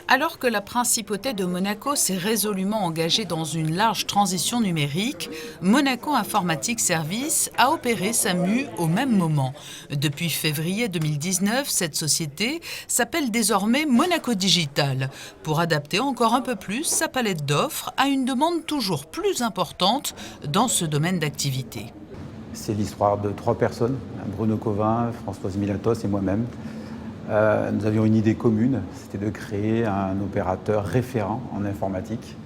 Alors que la principauté de Monaco s'est résolument engagée dans une large transition numérique, Monaco Informatique Services a opéré sa mue au même moment. Depuis février 2019, cette société s'appelle désormais Monaco Digital pour adapter encore un peu plus sa palette d'offres à une demande toujours plus importante dans ce domaine d'activité. C'est l'histoire de 3 personnes, Bruno Covin, Françoise Milatos et moi-même. Nous avions une idée commune, c'était de créer un opérateur référent en informatique.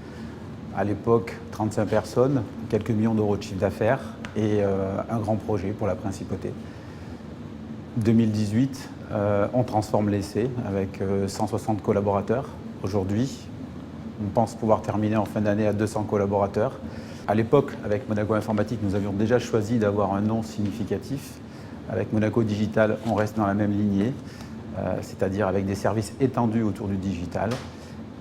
À l'époque, 35 personnes, quelques millions d'euros de chiffre d'affaires et un grand projet pour la principauté. 2018, on transforme l'essai avec 160 collaborateurs. Aujourd'hui, on pense pouvoir terminer en fin d'année à 200 collaborateurs. À l'époque, avec Monaco Informatique, nous avions déjà choisi d'avoir un nom significatif. Avec Monaco Digital, on reste dans la même lignée, c'est-à-dire avec des services étendus autour du digital.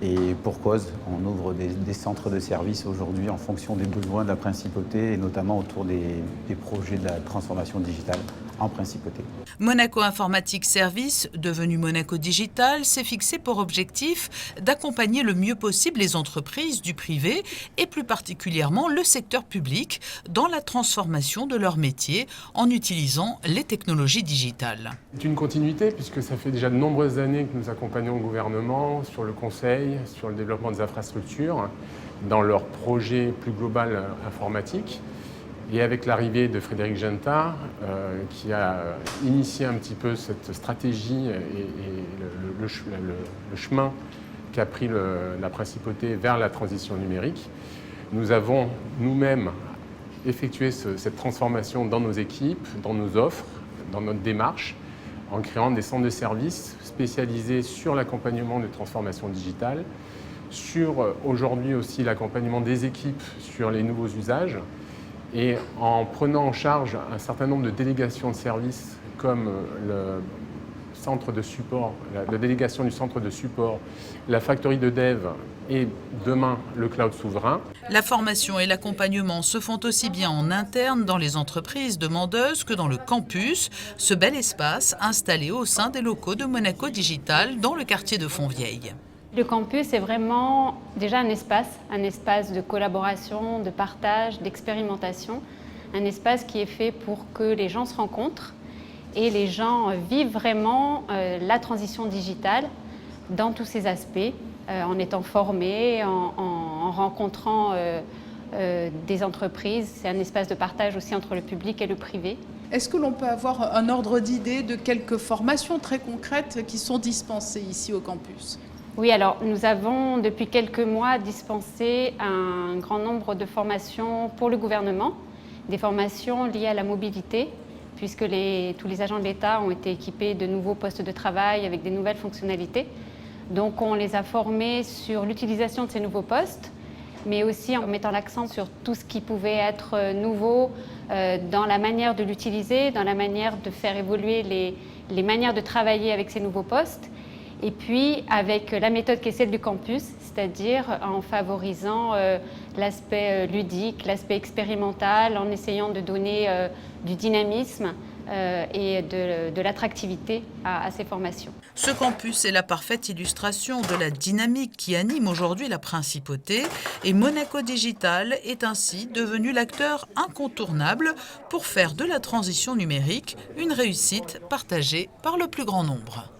Et pour cause, on ouvre des centres de services aujourd'hui en fonction des besoins de la principauté et notamment autour des projets de la transformation digitale en principauté. Monaco Informatique Services, devenu Monaco Digital, s'est fixé pour objectif d'accompagner le mieux possible les entreprises du privé et plus particulièrement le secteur public dans la transformation de leur métier en utilisant les technologies digitales. C'est une continuité puisque ça fait déjà de nombreuses années que nous accompagnons le gouvernement sur le conseil, sur le développement des infrastructures, dans leur projet plus global informatique. Et avec l'arrivée de Frédéric Genta, qui a initié un petit peu cette stratégie et le chemin qu'a pris la principauté vers la transition numérique, nous avons nous-mêmes effectué cette transformation dans nos équipes, dans nos offres, dans notre démarche, en créant des centres de services spécialisés sur l'accompagnement de transformation digitale, sur aujourd'hui aussi l'accompagnement des équipes sur les nouveaux usages, et en prenant en charge un certain nombre de délégations de services comme le centre de support, la délégation du centre de support, la factory de dev et demain le cloud souverain. La formation et l'accompagnement se font aussi bien en interne dans les entreprises demandeuses que dans le campus, ce bel espace installé au sein des locaux de Monaco Digital dans le quartier de Fontvieille. Le campus est vraiment déjà un espace de collaboration, de partage, d'expérimentation, un espace qui est fait pour que les gens se rencontrent et les gens vivent vraiment la transition digitale dans tous ses aspects, en étant formés, en rencontrant des entreprises. C'est un espace de partage aussi entre le public et le privé. Est-ce que l'on peut avoir un ordre d'idée de quelques formations très concrètes qui sont dispensées ici au campus ? Oui, alors nous avons depuis quelques mois dispensé un grand nombre de formations pour le gouvernement, des formations liées à la mobilité, puisque tous les agents de l'État ont été équipés de nouveaux postes de travail avec des nouvelles fonctionnalités. Donc on les a formés sur l'utilisation de ces nouveaux postes, mais aussi en mettant l'accent sur tout ce qui pouvait être nouveau dans la manière de l'utiliser, dans la manière de faire évoluer les manières de travailler avec ces nouveaux postes. Et puis avec la méthode qui est celle du campus, c'est-à-dire en favorisant l'aspect ludique, l'aspect expérimental, en essayant de donner du dynamisme et de l'attractivité à ces formations. Ce campus est la parfaite illustration de la dynamique qui anime aujourd'hui la principauté et Monaco Digital est ainsi devenu l'acteur incontournable pour faire de la transition numérique une réussite partagée par le plus grand nombre.